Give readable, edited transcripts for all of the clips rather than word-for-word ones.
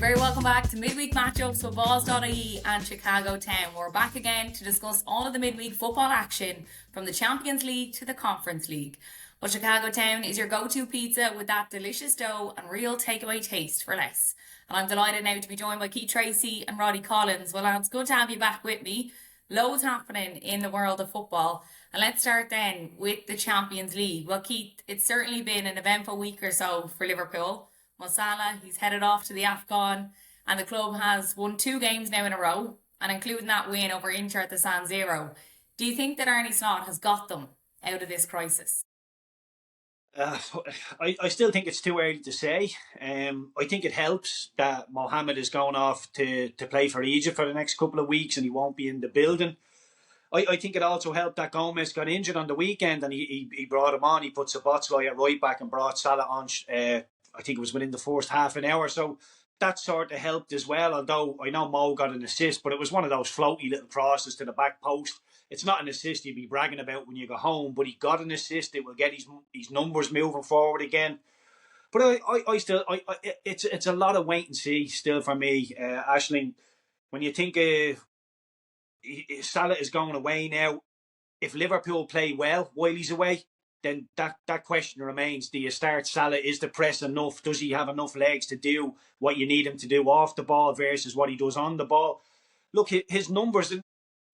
Very welcome back to Midweek Matchups with Balls.ie and Chicago Town. We're back again to discuss all of the midweek football action from the Champions League to the Conference League. Well, Chicago Town is your go-to pizza with that delicious dough and real takeaway taste for less. And I'm delighted now to be joined by Tracey and Roddy Collins. Well, lads, good to have you back with me. Loads happening in the world of football. And let's start then with the Champions League. Well, Keith, it's certainly been an eventful week or so for Liverpool. Mo Salah, he's headed off to the AFCON, and the club has won 2 games now in a row, and including that win over Inter at the San Siro. Do you think that Arne Slot has got them out of this crisis? I still think it's too early to say. I think it helps that Mohamed is going off to play for Egypt for the next couple of weeks and he won't be in the building. I think it also helped that Gomez got injured on the weekend and he brought him on. He put Szoboszlai at right back and brought Salah on, I think it was within the first half an hour. So that sort of helped as well, although I know Mo got an assist, but it was one of those floaty little crosses to the back post. It's not an assist you'd be bragging about when you go home, but he got an assist. It will get his numbers moving forward again. But it's a lot of wait and see still for me, Aisling. When you think Salah is going away now, if Liverpool play well while he's away, then that question remains. Do you start Salah? Is the press enough? Does he have enough legs to do what you need him to do off the ball versus what he does on the ball? Look, his numbers,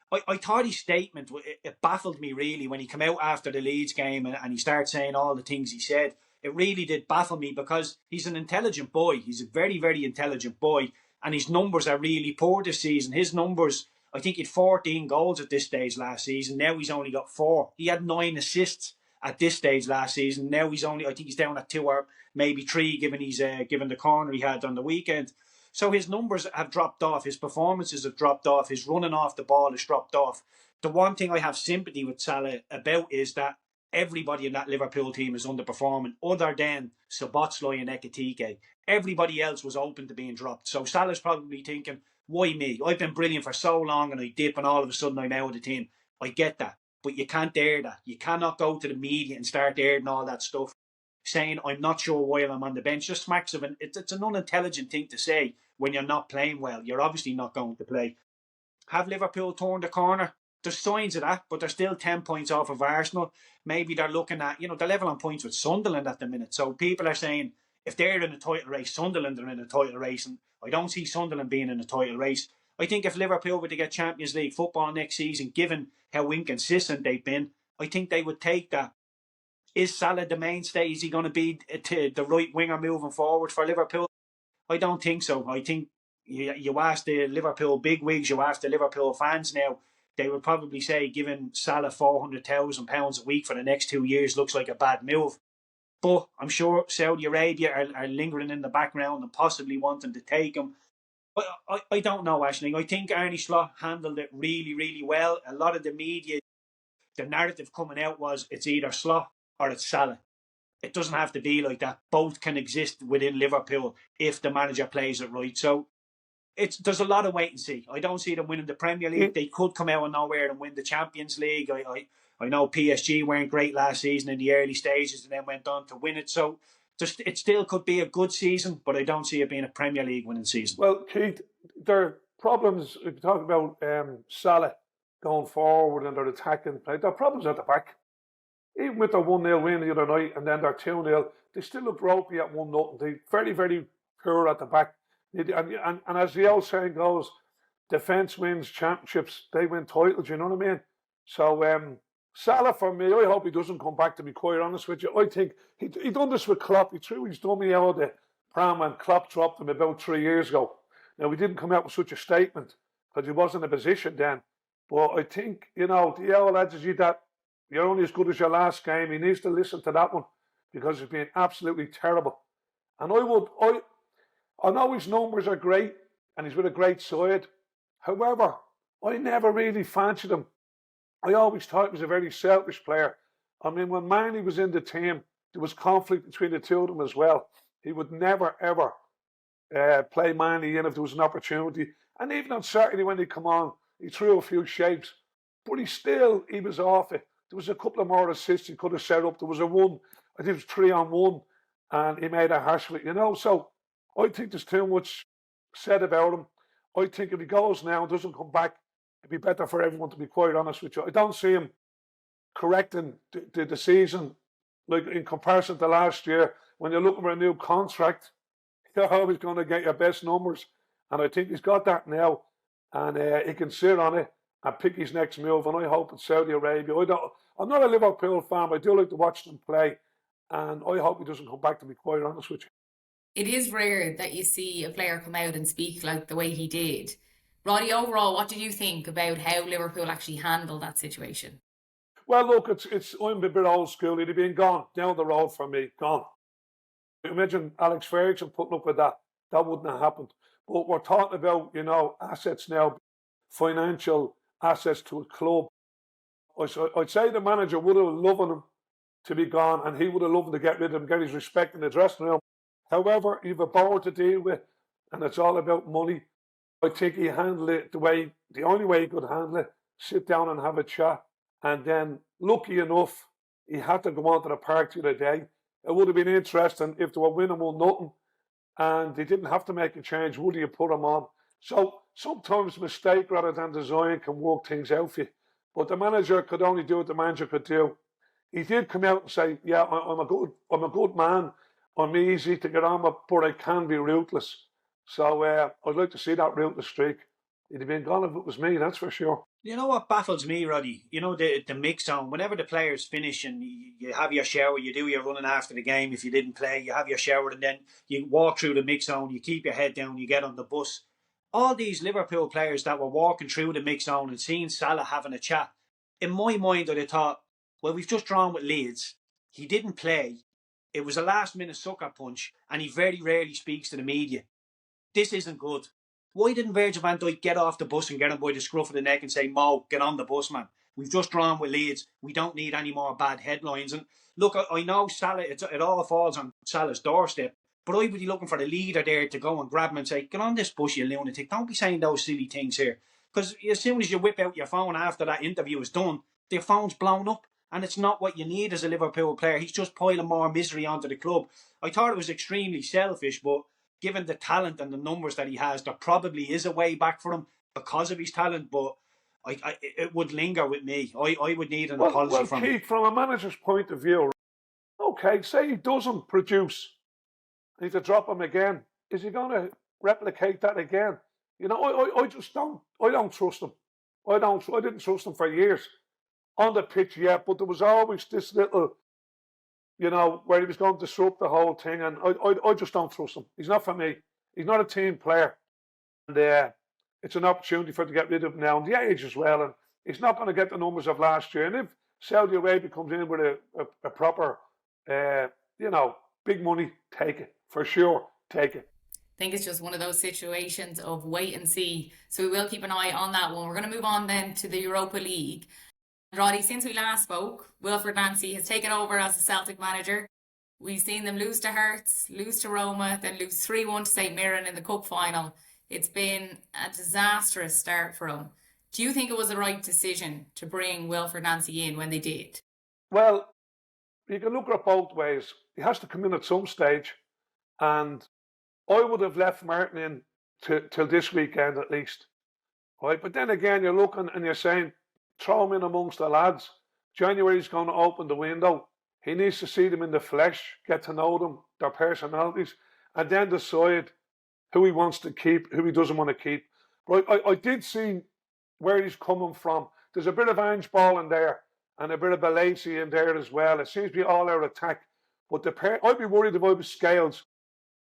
I thought his statement, it baffled me really when he came out after the Leeds game and he started saying all the things he said. It really did baffle me because he's an intelligent boy. He's a very, very intelligent boy and his numbers are really poor this season. His numbers, I think he had 14 goals at this stage last season. Now he's only got 4. He had 9 assists at this stage last season. Now I think he's down at 2 or maybe 3 given the corner he had on the weekend. So his numbers have dropped off. His performances have dropped off. His running off the ball has dropped off. The one thing I have sympathy with Salah about is that everybody in that Liverpool team is underperforming other than Szoboszlai and Ekitike. Everybody else was open to being dropped. So Salah's probably thinking, why me? I've been brilliant for so long and I dip and all of a sudden I'm out of the team. I get that. But you can't air that. You cannot go to the media and start airing all that stuff, saying, I'm not sure why I'm on the bench. Just smacks of it's an unintelligent thing to say when you're not playing well. You're obviously not going to play. Have Liverpool turned the corner? There's signs of that, but they're still 10 points off of Arsenal. Maybe they're looking at, they're level on points with Sunderland at the minute. So people are saying, if they're in a title race, Sunderland are in a title race. And I don't see Sunderland being in a title race. I think if Liverpool were to get Champions League football next season, given how inconsistent they've been, I think they would take that. Is Salah the mainstay? Is he going to be the right winger moving forward for Liverpool? I don't think so. I think you ask the Liverpool bigwigs, you ask the Liverpool fans now, they would probably say giving Salah £400,000 a week for the next 2 years looks like a bad move. But I'm sure Saudi Arabia are lingering in the background and possibly wanting to take him. I don't know, Aisling. I think Arne Slot handled it really, really well. A lot of the media, the narrative coming out was it's either Slot or it's Salah. It doesn't have to be like that. Both can exist within Liverpool if the manager plays it right. So there's a lot of wait and see. I don't see them winning the Premier League. They could come out of nowhere and win the Champions League. I know PSG weren't great last season in the early stages and then went on to win it. So it still could be a good season, but I don't see it being a Premier League winning season. Well, Keith, there are problems. If you talk about Salah going forward and their attacking play, there are problems at the back. Even with their 1-0 win the other night and then their 2-0, they still look ropey at 1-0. They're very, very poor at the back. And as the old saying goes, defence wins championships, they win titles, you know what I mean? So Salah, for me, I hope he doesn't come back, to be quite honest with you. I think he done this with Klopp. He threw his dummy out of the pram and Klopp dropped him about 3 years ago. Now, he didn't come out with such a statement because he wasn't in a position then. But I think, the old adage that you're only as good as your last game, he needs to listen to that one because it's been absolutely terrible. And I know his numbers are great and he's with a great side. However, I never really fancied him. I always thought he was a very selfish player. I mean, when Manny was in the team, there was conflict between the two of them as well. He would never, ever play Manny in if there was an opportunity. And even on Saturday when he come on, he threw a few shapes. But he was off it. There was a couple of more assists he could have set up. There was I think it was 3-on-1, and he made a hash of it, So I think there's too much said about him. I think if he goes now and doesn't come back, it'd be better for everyone, to be quite honest with you. I don't see him correcting the season, like in comparison to last year. When you're looking for a new contract, you're always going to get your best numbers. And I think he's got that now. And he can sit on it and pick his next move. And I hope it's Saudi Arabia. I'm not a Liverpool fan, but I do like to watch them play. And I hope he doesn't come back, to be quite honest with you. It is rare that you see a player come out and speak like the way he did. Roddy, overall, what did you think about how Liverpool actually handled that situation? Well, look, I'm a bit old school. He'd have been gone down the road for me, gone. Imagine Alex Ferguson putting up with that. That wouldn't have happened. But we're talking about, assets now, financial assets to a club. I'd say the manager would have loved him to be gone, and he would have loved to get rid of him, get his respect in the dressing room. However, you've a board to deal with, and it's all about money. I think he handled it the only way he could handle it, sit down and have a chat. And then, lucky enough, he had to go on to the park the other day. It would have been interesting if they were winning 1-0 and they didn't have to make a change. Would you put him on? So sometimes mistake rather than design can work things out for you. But the manager could only do what the manager could do. He did come out and say, "Yeah, I'm a good man. I'm easy to get on with, but I can be ruthless." So I'd like to see that ruthless streak. He'd have been gone if it was me, that's for sure. You know what baffles me, Roddy? You know, the mix zone. Whenever the players finish and you have your shower, you do your running after the game. If you didn't play, you have your shower and then you walk through the mix zone, you keep your head down, you get on the bus. All these Liverpool players that were walking through the mix zone and seeing Salah having a chat, in my mind I'd have thought, well, we've just drawn with Leeds. He didn't play. It was a last-minute sucker punch and he very rarely speaks to the media. This isn't good. Why didn't Virgil van Dijk get off the bus and get him by the scruff of the neck and say, "Mo, get on the bus, man. We've just drawn with Leeds. We don't need any more bad headlines." And look, I know Salah, it all falls on Salah's doorstep, but I would be looking for the leader there to go and grab him and say, "Get on this bus, you lunatic. Don't be saying those silly things here." Because as soon as you whip out your phone after that interview is done, their phone's blown up. And it's not what you need as a Liverpool player. He's just piling more misery onto the club. I thought it was extremely selfish, but given the talent and the numbers that he has, there probably is a way back for him because of his talent, but it would linger with me. I would need an apology from him. Keith, from a manager's point of view, okay, say he doesn't produce, and you to drop him again. Is he going to replicate that again? I just don't. I don't trust him. I didn't trust him for years on the pitch yet, but there was always this little, where he was going to disrupt the whole thing, and I just don't trust him. He's not for me. He's not a team player, and it's an opportunity for him to get rid of him now, and the age as well, and he's not going to get the numbers of last year. And if Saudi Arabia comes in with a proper, big money, take it for sure. Take it. I think it's just one of those situations of wait and see. So we will keep an eye on that one. We're going to move on then to the Europa League. Roddy, since we last spoke, Wilfred Nancy has taken over as the Celtic manager. We've seen them lose to Hearts, lose to Roma, then lose 3-1 to St Mirren in the cup final. It's been a disastrous start for them. Do you think it was the right decision to bring Wilfred Nancy in when they did? Well, you can look at it both ways. He has to come in at some stage, and I would have left Martin in till this weekend at least. Right? But then again, you're looking and you're saying, throw him in amongst the lads. January's going to open the window. He needs to see them in the flesh, get to know them, their personalities, and then decide who he wants to keep, who he doesn't want to keep. But I did see where he's coming from. There's a bit of Ange Ball in there and a bit of Balaisi in there as well. It seems to be all out attack. But I'd be worried if I was Scales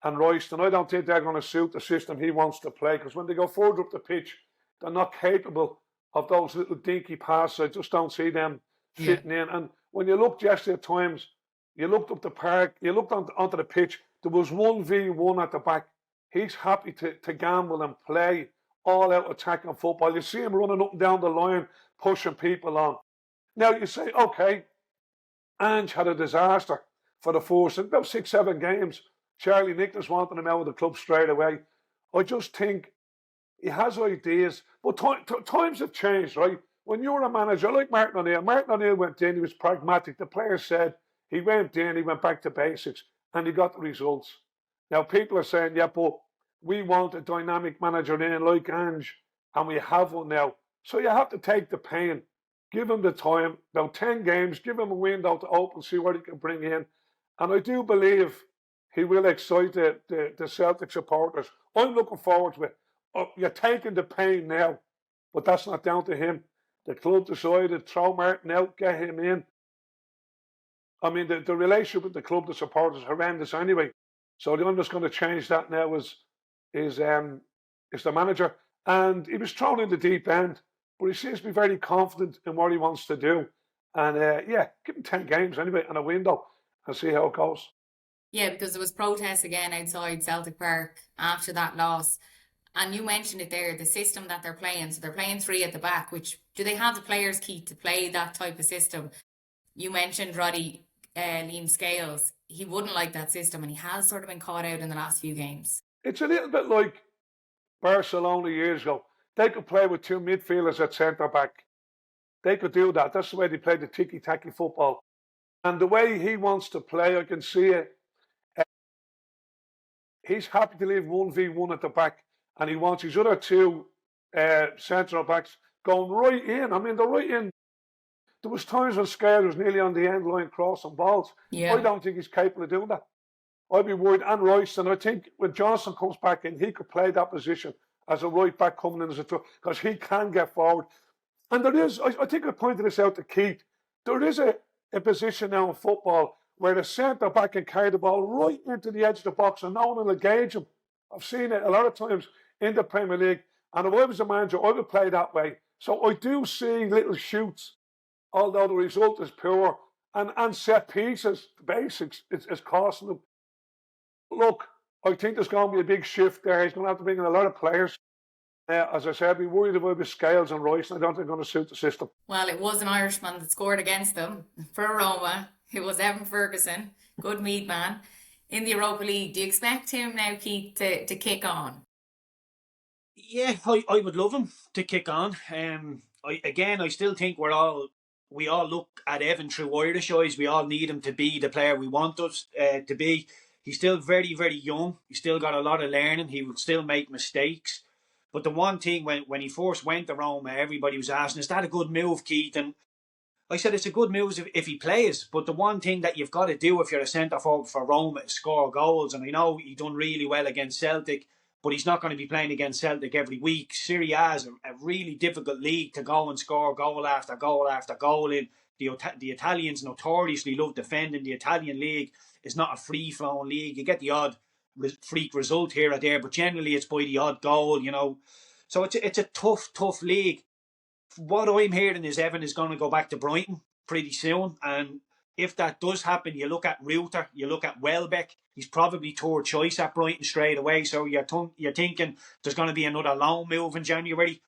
and Royston. I don't think they're going to suit the system he wants to play, because when they go further up the pitch, they're not capable of those little dinky passes. I just don't see them fitting in. And when you looked yesterday at times, you looked up the park, you looked onto the pitch, there was 1v1 at the back. He's happy to gamble and play all out attacking football. You see him running up and down the line, pushing people on. Now you say, okay, Ange had a disaster for the first, about 6-7 games. Charlie Nicholas wanted him out of the club straight away. I just think he has ideas, but times have changed, right? When you're a manager like Martin O'Neill went in, he was pragmatic. The players said he went in, he went back to basics, and he got the results. Now people are saying, yeah, but we want a dynamic manager in like Ange, and we have one now. So you have to take the pain, give him the time, about 10 games, give him a window to open, see what he can bring in. And I do believe he will excite the Celtic supporters. I'm looking forward to it. You're taking the pain now, but that's not down to him. The club decided, throw Martin out, get him in. I mean, the relationship with the club, the supporters, is horrendous anyway. So the only that's going to change that now is the manager. And he was thrown in the deep end, but he seems to be very confident in what he wants to do. And yeah, give him 10 games anyway and a window and see how it goes. Yeah, because there was protests again outside Celtic Park after that loss. And you mentioned it there, the system that they're playing. So they're playing three at the back, which do they have the players, Keith, to play that type of system? You mentioned Roddy Liam Scales. He wouldn't like that system, and he has sort of been caught out in the last few games. It's a little bit like Barcelona years ago. They could play with two midfielders at centre back. They could do that. That's the way they play the ticky-tacky football. And the way he wants to play, I can see it. He's happy to leave 1v1 at the back, and he wants his other two centre backs going right in. I mean, they're right in. There was times when Scales was nearly on the end line crossing balls. Yeah. I don't think he's capable of doing that. I'd be worried. And Royce, and I think when Johnson comes back in, he could play that position as a right back coming in as a two, because he can get forward. And there is, I think I pointed this out to Keith, there is a position now in football where the centre back can carry the ball right into the edge of the box and no one will engage him. I've seen it a lot of times in the Premier League. And if I was a manager, I would play that way. So I do see little shoots, although the result is poor. And set pieces, the basics, is costing them. Look, I think there's going to be a big shift there. He's going to have to bring in a lot of players. As I said, I'd be worried about the Scales and Royce, and I don't think they're going to suit the system. Well, it was an Irishman that scored against them for Roma. It was Evan Ferguson, good Mead man, in the Europa League. Do you expect him now, Keith, to kick on? Yeah, I would love him to kick on. I still think we all look at Evan through Irish eyes. We all need him to be the player we want us to be. He's still very, very young. He's still got a lot of learning. He will still make mistakes. But the one thing, when he first went to Roma, everybody was asking, is that a good move, Keith? And I said, it's a good move if he plays. But the one thing that you've got to do if you're a centre-forward for Roma is score goals. And I know he done really well against Celtic, but he's not going to be playing against Celtic every week. Serie A is a really difficult league to go and score goal after goal after goal in. The Italians notoriously love defending. The Italian league is not a free-flowing league. You get the odd freak result here or there, but generally it's by the odd goal, you know. So it's a tough league. What I'm hearing is Evan is going to go back to Brighton pretty soon, and if that does happen, you look at Reuter, you look at Welbeck. He's probably third choice at Brighton straight away. So you're thinking there's going to be another loan move in January.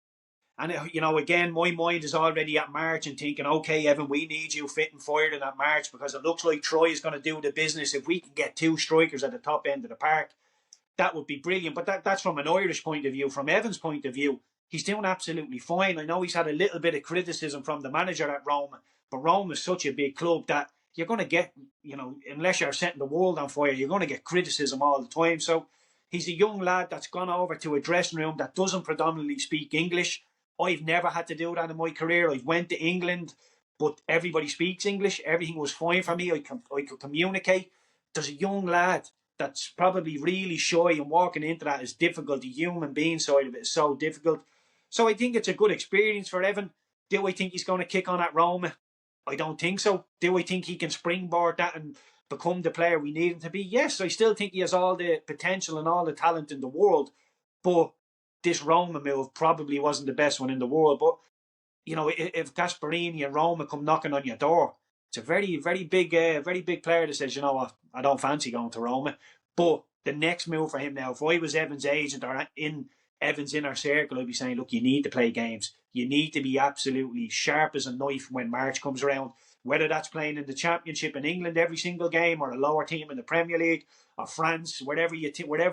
And, you know, again, my mind is already at March and thinking, okay, Evan, we need you fit and fired in that March because it looks like Troy is going to do the business. If we can get two strikers at the top end of the park, that would be brilliant. But that's from an Irish point of view. From Evan's point of view, he's doing absolutely fine. I know he's had a little bit of criticism from the manager at Roma, but Roma is such a big club that you're going to get, you know, unless you're setting the world on fire, you're going to get criticism all the time. So he's a young lad that's gone over to a dressing room that doesn't predominantly speak English. I've never had to do that in my career. I went to England, but everybody speaks English. Everything was fine for me. I could communicate. There's a young lad that's probably really shy, and walking into that is difficult. The human being side of it is so difficult. So I think it's a good experience for Evan. Do I think he's going to kick on at Roma? I don't think so. Do I think he can springboard that and become the player we need him to be? Yes, I still think he has all the potential and all the talent in the world, but this Roma move probably wasn't the best one in the world. But, you know, if Gasperini and Roma come knocking on your door, it's a very, very big player that says, you know what, I don't fancy going to Roma. But the next move for him now, if I was Evan's agent or in Evan's inner circle, I'd be saying, look, you need to play games. You need to be absolutely sharp as a knife when March comes around, whether that's playing in the Championship in England every single game or a lower team in the Premier League or France, whatever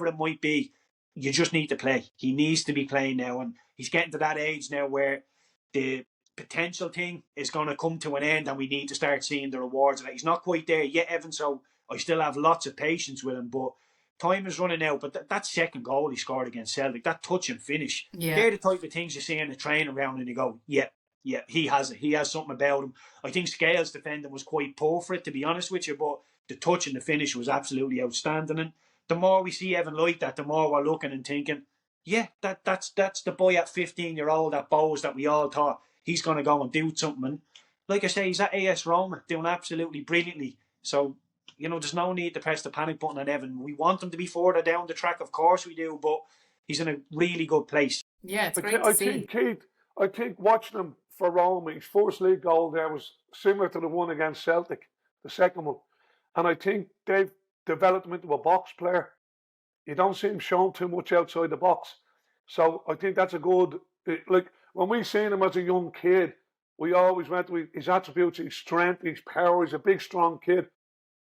it might be. You just need to play. He needs to be playing now, and he's getting to that age now where the potential thing is going to come to an end and we need to start seeing the rewards of that. He's not quite there yet, Evan, so I still have lots of patience with him, but time is running out. But that second goal he scored against Celtic, that touch and finish, they're the type of things you see in the training round and you go, yeah, he has it. He has something about him. I think Scales' defending was quite poor for it, to be honest with you, but the touch and the finish was absolutely outstanding. And the more we see Evan like that, the more we're looking and thinking, yeah, that's the boy at 15-year-old at Bows that we all thought he's going to go and do something. And like I say, he's at AS Roma doing absolutely brilliantly. So, there's no need to press the panic button on Evan. We want him to be further down the track, of course we do, but he's in a really good place. Yeah, it's great to see. I think watching him for Roma, his first league goal there was similar to the one against Celtic, the second one. And I think they've developed him into a box player. You don't see him showing too much outside the box. So I think that's a good, like when we seen him as a young kid, we always went to his attributes, his strength, his power. He's a big, strong kid.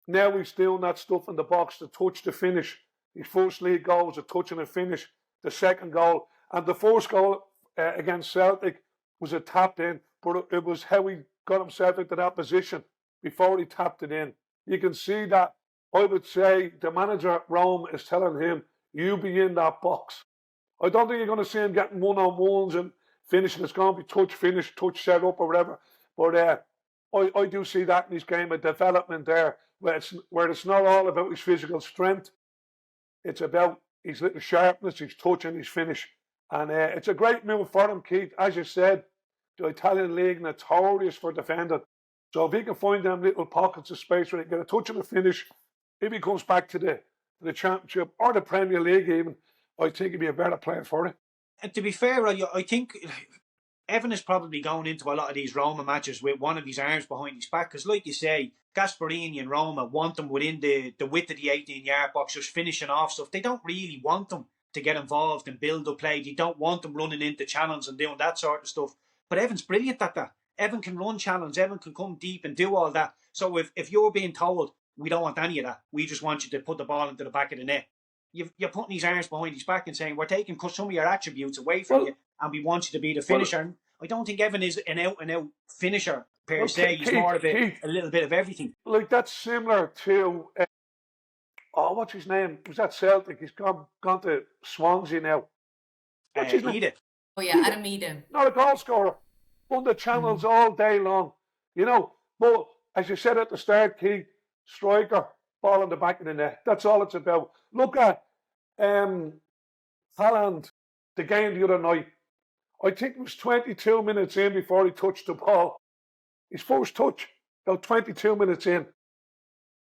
Now he's doing that stuff in the box, the touch, the finish. His first league goal was a touch and a finish. The second goal. And the first goal against Celtic was a tapped in, but it was how he got himself into that position before he tapped it in. You can see that. I would say the manager at Rome is telling him, you be in that box. I don't think you're going to see him getting one-on-ones and finishing. It's going to be touch, finish, touch, set up or whatever. But I do see that in his game, a development there, where it's not all about his physical strength. It's about his little sharpness, his touch and his finish. And it's a great move for him, Keith. As you said, the Italian league notorious for defending. So if he can find them little pockets of space where he can get a touch and a finish, if he comes back to the Championship or the Premier League even, I think he'd be a better player for it. And to be fair, I think Evan is probably going into a lot of these Roma matches with one of his arms behind his back, because like you say, Gasperini and Roma want them within the width of the 18-yard box, just finishing off stuff. They don't really want them to get involved and build up play. They don't want them running into channels and doing that sort of stuff. But Evan's brilliant at that. Evan can run channels. Evan can come deep and do all that. So if you're being told, we don't want any of that, we just want you to put the ball into the back of the net, you're putting his arms behind his back and saying, we're taking some of your attributes away from you and we want you to be the finisher. I don't think Evan is an out-and-out finisher per se. He's more of a little bit of everything. Like, that's similar to... what's his name? Was that Celtic? He's gone to Swansea now. What's his name? Edith. Oh, yeah, Adam Eden. Not a goal scorer. Won the channels all day long. But as you said at the start, Keith, striker, ball in the back of the net. That's all it's about. Look at Haaland, the game the other night. I think it was 22 minutes in before he touched the ball. His first touch, about 22 minutes in.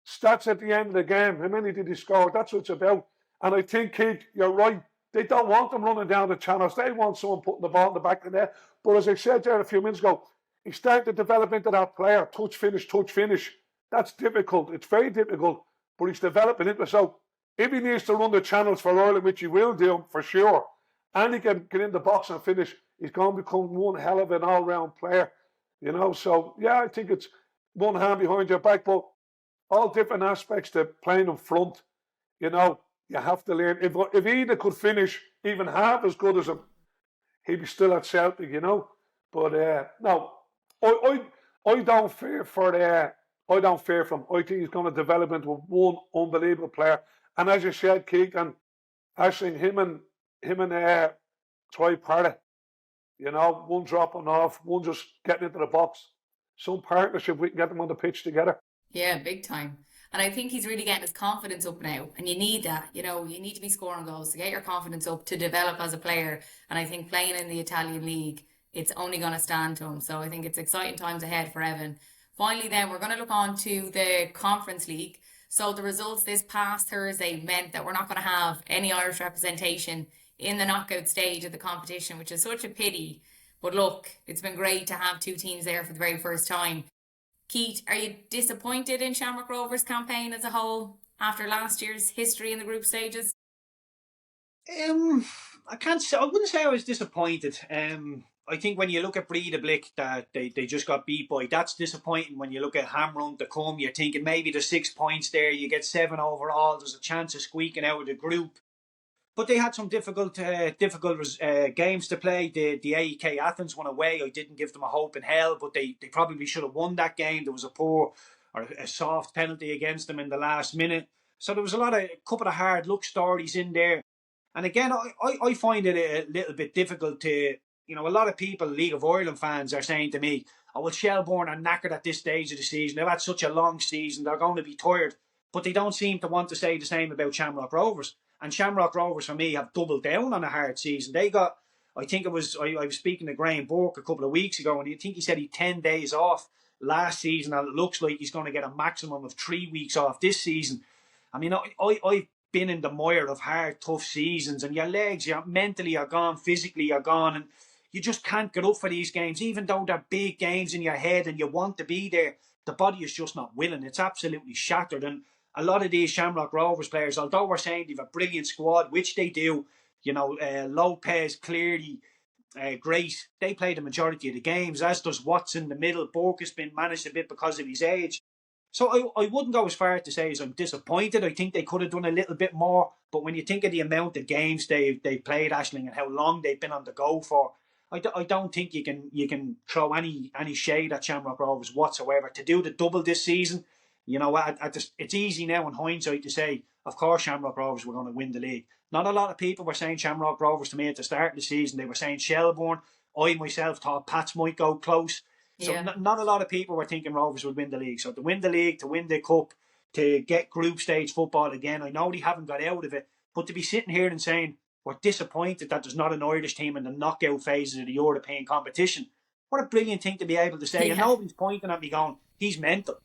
Stats at the end of the game. How many did he score? That's what it's about. And I think, Keith, you're right. They don't want them running down the channels. They want someone putting the ball in the back of the net. But as I said there a few minutes ago, he's starting to develop into that player. Touch, finish. That's difficult. It's very difficult. But he's developing into it. So if he needs to run the channels for Ireland, which he will do for sure, and he can get in the box and finish, he's going to become one hell of an all-round player. So yeah, I think it's one hand behind your back, but all different aspects to playing in front. You have to learn. If Ida could finish even half as good as him, he'd be still at Celtic, But no, I don't fear for him. I think he's going to develop into one unbelievable player. And as you said, Keith, and Ashling, him and Troy Parra, one dropping off, one just getting into the box. Some partnership, we can get them on the pitch together. Yeah, big time. And I think he's really getting his confidence up now. And you need that. You need to be scoring goals to get your confidence up, to develop as a player. And I think playing in the Italian league, it's only going to stand to him. So I think it's exciting times ahead for Evan. Finally, then, we're going to look on to the Conference League. So the results this past Thursday meant that we're not going to have any Irish representation in the knockout stage of the competition, which is such a pity. But look, it's been great to have two teams there for the very first time. Keith, are you disappointed in Shamrock Rovers' campaign as a whole after last year's history in the group stages? I wouldn't say I was disappointed. I think when you look at Breidablik, that they just got beat by, that's disappointing. When you look at Hamrun to come, you're thinking maybe there's 6 points there, you get 7 overall, there's a chance of squeaking out of the group. But they had some difficult games to play. The AEK Athens won away. I didn't give them a hope in hell, but they probably should have won that game. There was a soft penalty against them in the last minute. So there was a couple of hard luck stories in there. And again, I find it a little bit difficult to, a lot of people, League of Ireland fans, are saying to me, oh, well, Shelbourne are knackered at this stage of the season. They've had such a long season. They're going to be tired. But they don't seem to want to say the same about Shamrock Rovers. And Shamrock Rovers, for me, have doubled down on a hard season. They got, I think it was, I was speaking to Graham Burke a couple of weeks ago, and I think he said he had 10 days off last season, and it looks like he's going to get a maximum of 3 weeks off this season. I mean, I've been in the mire of hard, tough seasons, and your legs, mentally are gone, physically are gone, and you just can't get up for these games. Even though they're big games in your head and you want to be there, the body is just not willing. It's absolutely shattered. And a lot of these Shamrock Rovers players, although we're saying they've a brilliant squad, which they do, Lopez, clearly, great. They play the majority of the games, as does Watson in the middle. Burke has been managed a bit because of his age. So I wouldn't go as far to say as I'm disappointed. I think they could have done a little bit more. But when you think of the amount of games they've played, Aisling, and how long they've been on the go for, I don't think you can throw any shade at Shamrock Rovers whatsoever. To do the double this season, it's easy now in hindsight to say, of course Shamrock Rovers were going to win the league. Not a lot of people were saying Shamrock Rovers to me at the start of the season. They were saying Shelbourne. I myself thought Pats might go close. So not a lot of people were thinking Rovers would win the league. So to win the league, to win the cup, to get group stage football again, I know they haven't got out of it, but to be sitting here and saying we're disappointed that there's not an Irish team in the knockout phases of the European competition, what a brilliant thing to be able to say. And nobody's pointing at me going, he's mental.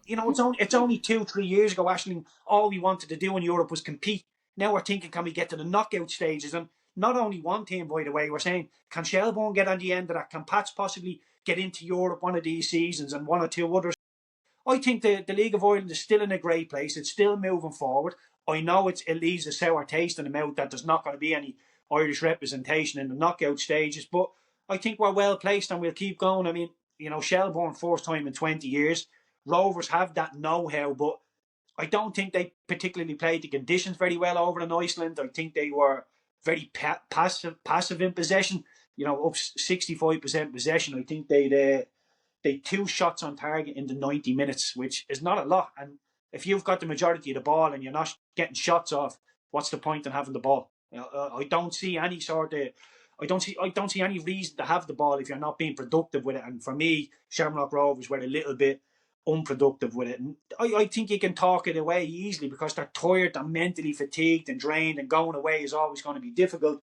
It's only 2-3 years ago, Aisling, all we wanted to do in Europe was compete. Now we're thinking, can we get to the knockout stages? And not only one team, by the way, we're saying, can Shelbourne get on the end of that? Can Pats possibly get into Europe one of these seasons and one or two others? I think the League of Ireland is still in a great place. It's still moving forward. I know it leaves a sour taste in the mouth that there's not going to be any Irish representation in the knockout stages, but I think we're well placed and we'll keep going. I mean, Shelbourne, first time in 20 years. Rovers have that know-how, but I don't think they particularly played the conditions very well over in Iceland. I think they were very passive in possession. Up 65% possession. I think they 2 shots on target in the 90 minutes, which is not a lot. And if you've got the majority of the ball and you're not getting shots off, what's the point in having the ball? I don't see any I don't see any reason to have the ball if you're not being productive with it. And for me, Shamrock Rovers were a little bit unproductive with it. And I think you can talk it away easily because they're tired, they're mentally fatigued and drained, and going away is always going to be difficult.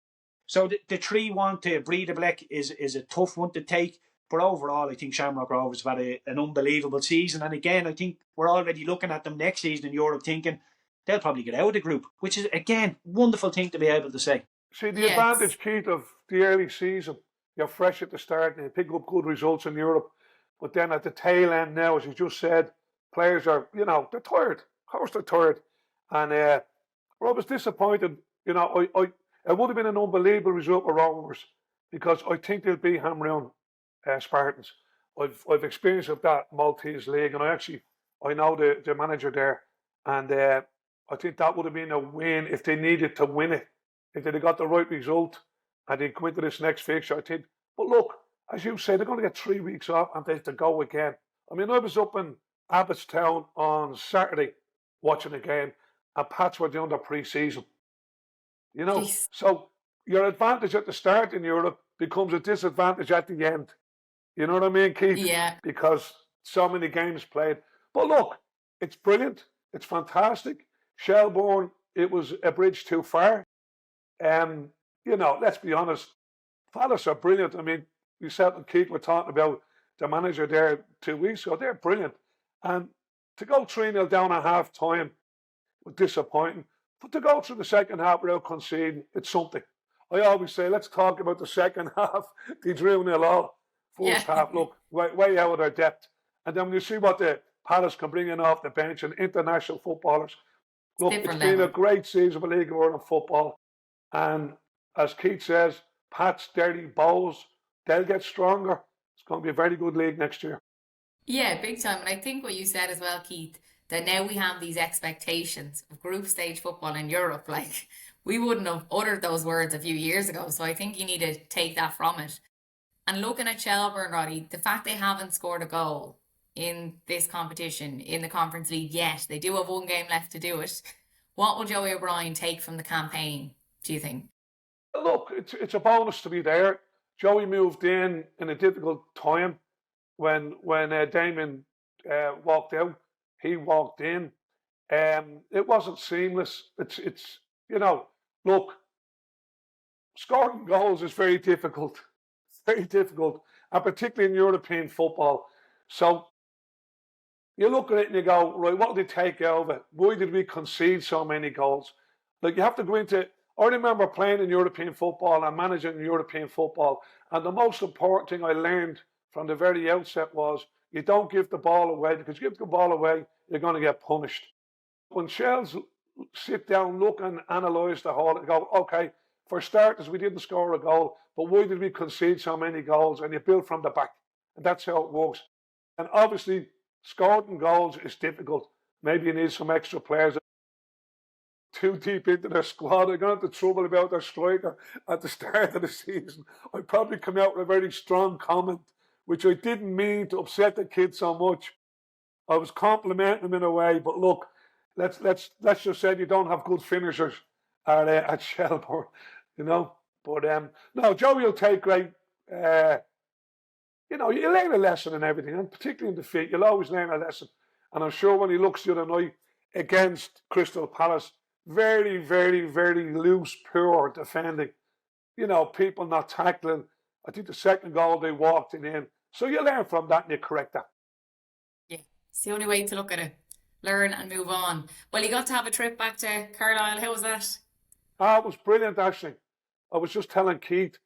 So the 3-1 to Breidablik is a tough one to take. But overall, I think Shamrock Rovers have had an unbelievable season. And again, I think we're already looking at them next season in Europe thinking they'll probably get out of the group, which is, again, wonderful thing to be able to say. See, the advantage, Keith, of the early season, you're fresh at the start and you pick up good results in Europe. But then at the tail end now, as you just said, players are, they're tired. Of course they're tired. And I was disappointed. It would have been an unbelievable result for Rovers because I think they'll beat Hamroon Spartans. I've experienced of that Maltese league, and I know the manager there, and I think that would have been a win if they needed to win it, if they'd got the right result and they come into this next fixture. I think, but look, as you say, they're going to get 3 weeks off and they have to go again. I mean, I was up in Abbottstown on Saturday watching the game, and Pats were doing their pre-season. Jeez. So your advantage at the start in Europe becomes a disadvantage at the end. You know what I mean, Keith? Yeah. Because so many games played. But look, it's brilliant. It's fantastic. Shelbourne, it was a bridge too far. Let's be honest. Fellas are brilliant. I mean, yourself and Keith were talking about the manager there 2 weeks ago. They're brilliant. And to go 3-0 down at half time was disappointing. But to go through the second half without conceding, it's something. I always say, let's talk about the second half. They drew 0-0. First half, look, way out of their depth. And then when you see what the Palace can bring in off the bench and international footballers, look, it's been a great season for League of Ireland football. And as Keith says, Pats, Derry, Bowls, they'll get stronger. It's going to be a very good league next year. Yeah, big time. And I think what you said as well, Keith, that now we have these expectations of group stage football in Europe. Like, we wouldn't have uttered those words a few years ago. So I think you need to take that from it. And looking at Shelbourne, Roddy, the fact they haven't scored a goal in this competition, in the Conference League yet. They do have one game left to do it. What will Joey O'Brien take from the campaign, do you think? Look, it's a bonus to be there. Joey moved in a difficult time when Damien walked out. He walked in. It wasn't seamless. It's look, scoring goals is very difficult. Very difficult, and particularly in European football. So you look at it and you go, right, what did they take out of it? Why did we concede so many goals? Like, you have to go into... I remember playing in European football and managing European football, and the most important thing I learned from the very outset was you don't give the ball away, because you give the ball away, you're going to get punished. When Shells sit down, look and analyse the whole, and go, okay, for starters, we didn't score a goal, but why did we concede so many goals? And you build from the back, and that's how it works. And obviously, scoring goals is difficult. Maybe you need some extra players too deep into their squad. I got into trouble about their striker at the start of the season. I probably come out with a very strong comment, which I didn't mean to upset the kid so much. I was complimenting him in a way, but look, let's just say you don't have good finishers at Shelbourne, But no, Joey will take great. You learn a lesson in everything, and particularly in defeat, you'll always learn a lesson. And I'm sure when he looks the other night against Crystal Palace, very, very, very loose, poor defending. People not tackling. I think the second goal they walked in. So you learn from that and you correct that. Yeah, it's the only way to look at it. Learn and move on. Well, you got to have a trip back to Carlisle. How was that? It was brilliant, actually. I was just telling Keith,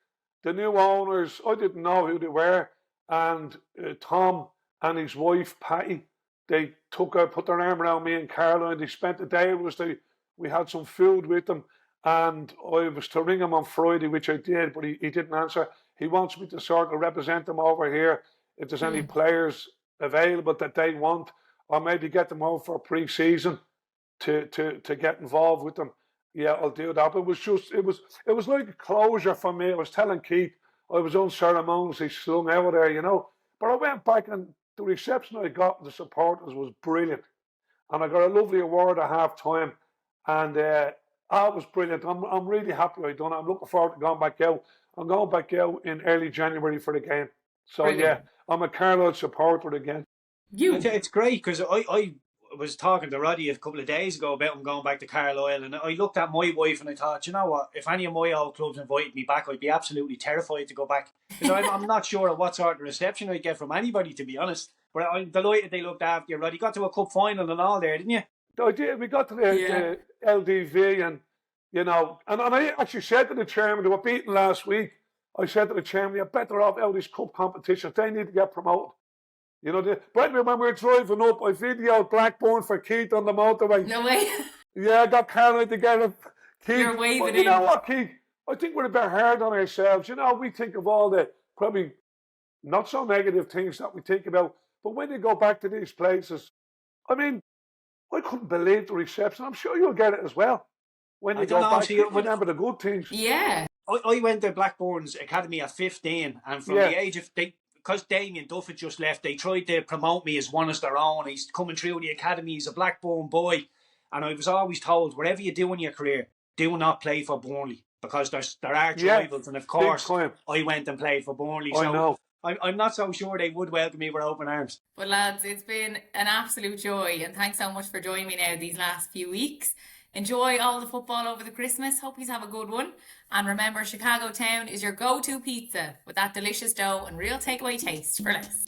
the new owners, I didn't know who they were. And Tom and his wife, Patty, they put their arm around me and Caroline. They spent the day with us. We had some food with them. And I was to ring him on Friday, which I did, but he didn't answer. He wants me to sort of represent them over here if there's any players available that they want, or maybe get them over for pre-season to get involved with them. Yeah, I'll do that. But it was like a closure for me. I was telling Keith I was unceremoniously slung out there, But I went back, and the reception I got from the supporters was brilliant. And I got a lovely award at half-time. And it was brilliant. I'm really happy I done it. I'm looking forward to going back out. I'm going back out in early January for the game. So, brilliant. Yeah, I'm a Carlisle supporter again. It's great, because I was talking to Roddy a couple of days ago about him going back to Carlisle, and I looked at my wife and I thought, you know what, if any of my old clubs invited me back, I'd be absolutely terrified to go back, because I'm not sure what sort of reception I'd get from anybody, to be honest. But I'm delighted they looked after you, Roddy. You got to a cup final and all there, didn't you? I did. We got to the LDV, and and I actually said to the chairman, they were beaten last week. I said to the chairman, you're better off out of these cup competitions. They need to get promoted. But when we were driving up, I videoed Blackburn for Keith on the motorway. No way. Yeah, I got Caroline together. Keith, you're waving but you know what, Keith? I think we're a bit hard on ourselves. We think of all the probably not so negative things that we think about. But when you go back to these places, I mean, I couldn't believe the reception. I'm sure you'll get it as well. When you go back, you remember the good things. Yeah. I went to Blackburn's academy at 15, and from the age of... Because Damien Duff had just left, they tried to promote me as one of their own. He's coming through the academy. He's a Blackburn boy. And I was always told, whatever you do in your career, do not play for Burnley, because they're arch rivals. And of course, I went and played for Burnley. I know. I'm not so sure they would welcome me with open arms. But lads, it's been an absolute joy, and thanks so much for joining me now these last few weeks. Enjoy all the football over the Christmas. Hope you have a good one. And remember, Chicago Town is your go-to pizza with that delicious dough and real takeaway taste for less.